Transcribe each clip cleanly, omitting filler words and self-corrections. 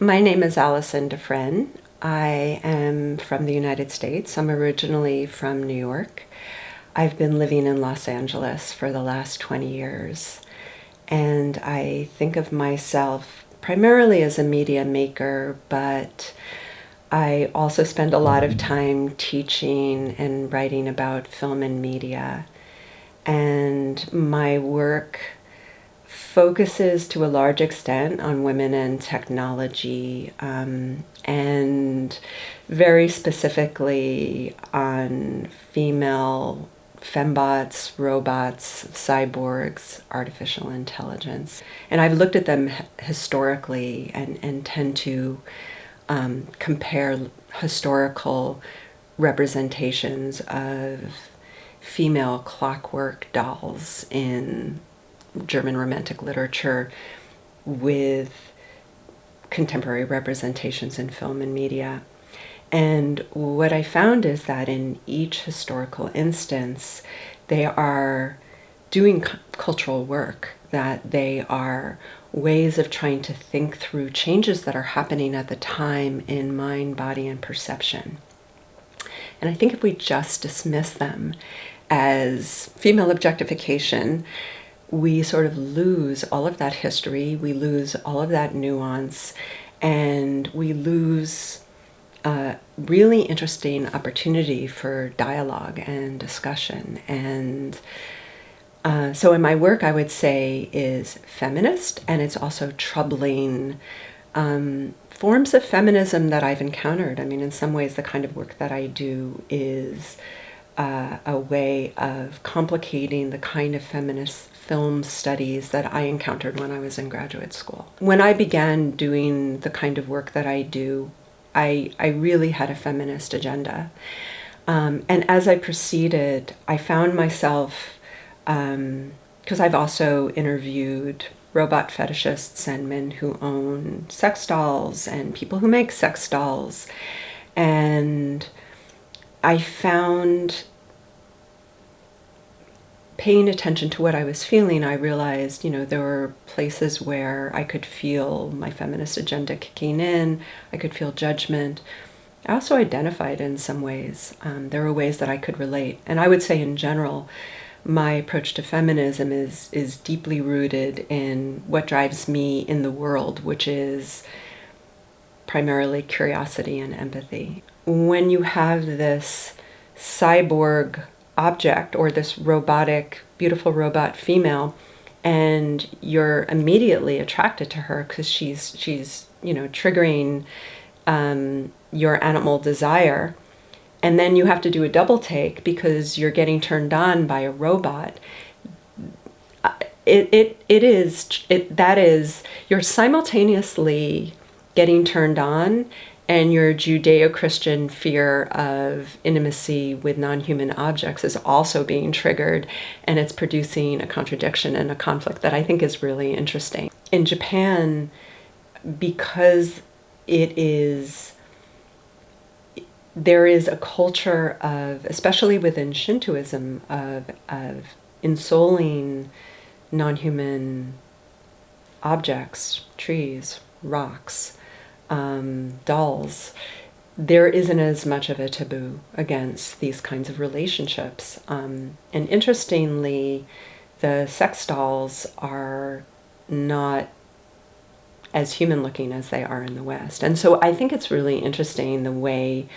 My name is Allison De Fren. I am from the United States. I'm originally from New York. I've been living in Los Angeles for the last 20 years. And I think of myself primarily as a media maker, but I also spend a lot of time teaching and writing about film and media. And my work focuses to a large extent on women and technology, and very specifically on female fembots, robots, cyborgs, artificial intelligence. And I've looked at them historically and tend to compare historical representations of female clockwork dolls in German Romantic literature with contemporary representations in film and media. And what I found is that in each historical instance, they are doing cultural work, that they are ways of trying to think through changes that are happening at the time in mind, body, and perception. And I think if we just dismiss them as female objectification, we sort of lose all of that history, we lose all of that nuance, and we lose a really interesting opportunity for dialogue and discussion. And so in my work, I would say is feminist, and it's also troubling forms of feminism that I've encountered. I mean, in some ways, the kind of work that I do is a way of complicating the kind of feminist film studies that I encountered when I was in graduate school. When I began doing the kind of work that I do, I really had a feminist agenda. And as I proceeded, I found myself, because I've also interviewed robot fetishists and men who own sex dolls and people who make sex dolls, and I found, paying attention to what I was feeling, I realized, there were places where I could feel my feminist agenda kicking in. I could feel judgment. I also identified in some ways. There were ways that I could relate. And I would say in general, my approach to feminism is deeply rooted in what drives me in the world, which is primarily curiosity and empathy. When you have this cyborg object or this robotic, beautiful robot female, and you're immediately attracted to her because she's triggering your animal desire, and then you have to do a double take because you're getting turned on by a robot. That is you're simultaneously getting turned on, and your Judeo-Christian fear of intimacy with non-human objects is also being triggered, and it's producing a contradiction and a conflict that I think is really interesting. In Japan, because there is a culture of, especially within Shintoism, of ensouling non-human objects, trees, rocks, dolls, there isn't as much of a taboo against these kinds of relationships. And interestingly, the sex dolls are not as human looking as they are in the West. And so I think it's really interesting the way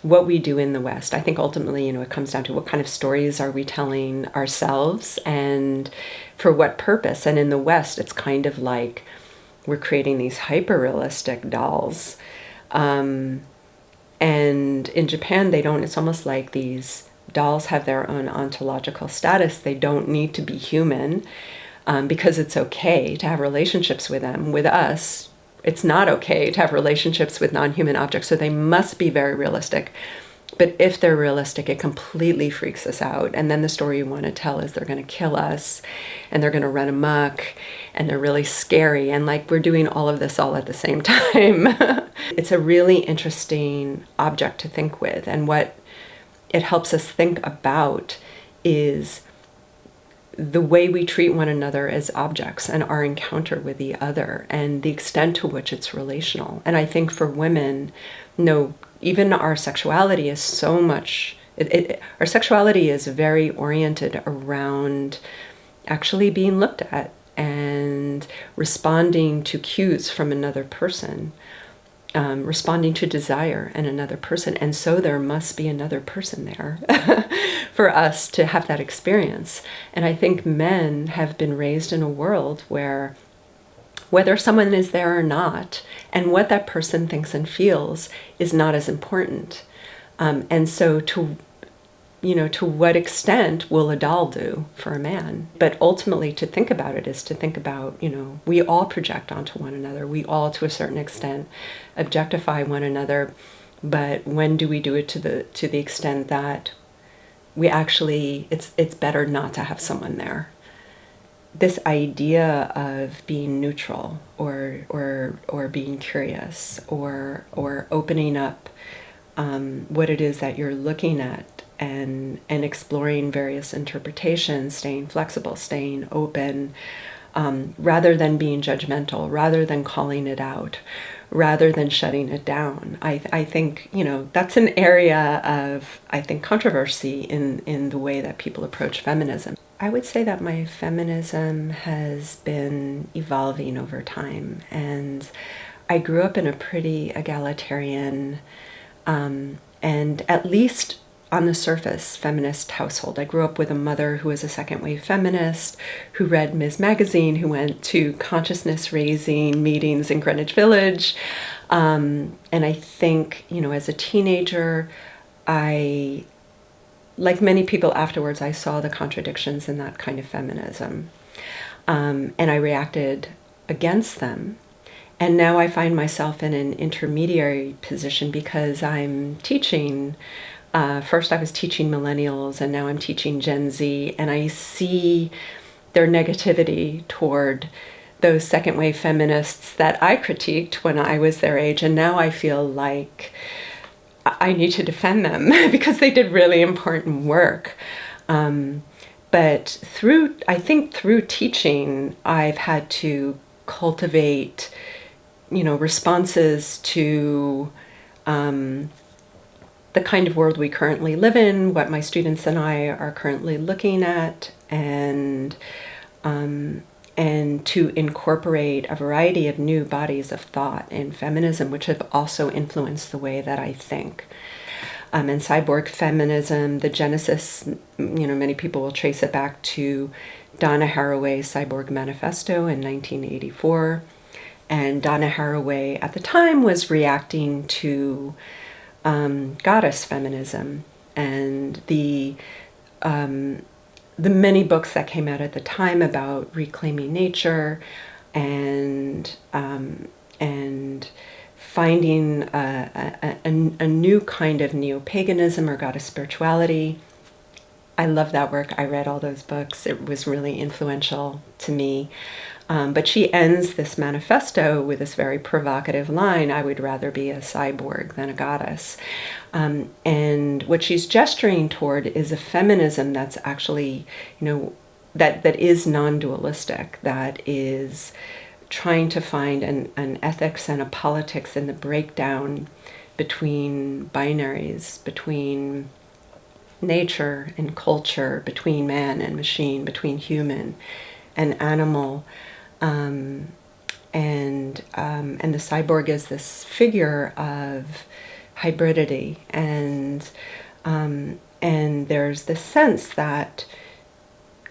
what we do in the West. I think ultimately, it comes down to what kind of stories are we telling ourselves and for what purpose. And in the West, it's kind of like we're creating these hyper-realistic dolls. And in Japan, they don't, it's almost like these dolls have their own ontological status. They don't need to be human because it's okay to have relationships with them. With us, it's not okay to have relationships with non-human objects, so they must be very realistic. But if they're realistic, it completely freaks us out. And then the story you want to tell is they're going to kill us, and they're going to run amok, and they're really scary. And we're doing all of this all at the same time. It's a really interesting object to think with. And what it helps us think about is the way we treat one another as objects and our encounter with the other and the extent to which it's relational. And I think for women, no, even our sexuality is so much, our sexuality is very oriented around actually being looked at and responding to cues from another person, responding to desire in another person. And so there must be another person there for us to have that experience. And I think men have been raised in a world where whether someone is there or not, and what that person thinks and feels is not as important. And so to what extent will a doll do for a man? But ultimately to think about it is to think about, we all project onto one another. We all, to a certain extent, objectify one another. But when do we do it to the extent that we actually, it's better not to have someone there? This idea of being neutral or being curious or opening up what it is that you're looking at and exploring various interpretations, staying flexible, staying open, rather than being judgmental, rather than calling it out, rather than shutting it down. I think, that's an area of, I think, controversy in the way that people approach feminism. I would say that my feminism has been evolving over time, and I grew up in a pretty egalitarian, and at least on the surface, feminist household. I grew up with a mother who was a second-wave feminist, who read Ms. Magazine, who went to consciousness-raising meetings in Greenwich Village. And I think, as a teenager, like many people afterwards, I saw the contradictions in that kind of feminism. And I reacted against them. And now I find myself in an intermediary position because I'm teaching. First I was teaching millennials, and now I'm teaching Gen Z, and I see their negativity toward those second-wave feminists that I critiqued when I was their age, and now I feel like I need to defend them because they did really important work. But through teaching, I've had to cultivate, responses to the kind of world we currently live in, what my students and I are currently looking at, and to incorporate a variety of new bodies of thought in feminism, which have also influenced the way that I think. And cyborg feminism, the genesis, many people will trace it back to Donna Haraway's Cyborg Manifesto in 1984. And Donna Haraway at the time was reacting to goddess feminism and the many books that came out at the time about reclaiming nature and finding a new kind of neo-paganism or goddess spirituality. I love that work. I read all those books. It was really influential to me. But she ends this manifesto with this very provocative line, "I would rather be a cyborg than a goddess." And what she's gesturing toward is a feminism that's actually, that is non-dualistic, that is trying to find an ethics and a politics in the breakdown between binaries, between nature and culture, between man and machine, between human and animal. And the cyborg is this figure of hybridity, and there's this sense that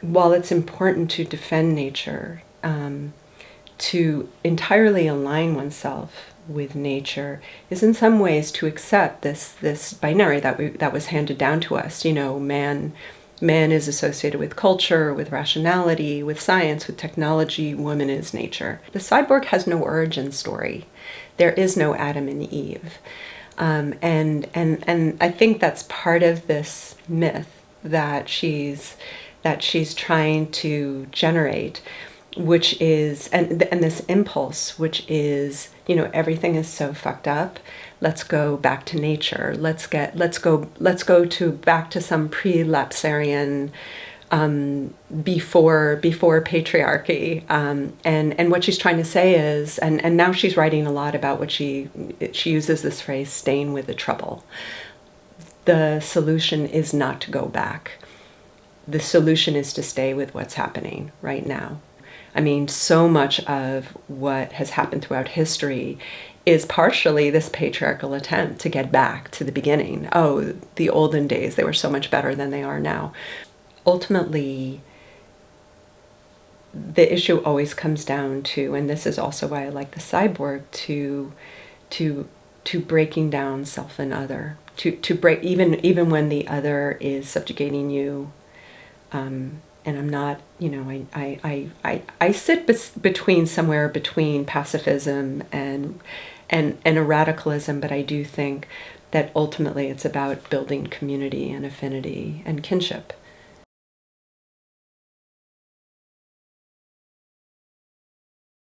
while it's important to defend nature, to entirely align oneself with nature is in some ways to accept this binary that was handed down to us. Man is associated with culture, with rationality, with science, with technology. Woman is nature. The cyborg has no origin story. There is no Adam and Eve. And I think that's part of this myth that she's trying to generate, which is, and this impulse, which is, everything is so fucked up. Let's go back to nature. Let's go back to some pre-lapsarian before patriarchy, and what she's trying to say is, and now she's writing a lot about what she uses this phrase, staying with the trouble. The solution is not to go back. The solution is to stay with what's happening right now. I mean, so much of what has happened throughout history is partially this patriarchal attempt to get back to the beginning. Oh, the olden days, they were so much better than they are now. Ultimately, the issue always comes down to, and this is also why I like the Cyborg, to breaking down self and other, to break, even when the other is subjugating you. And I'm not, I sit between, somewhere between pacifism and a radicalism, but I do think that ultimately it's about building community and affinity and kinship.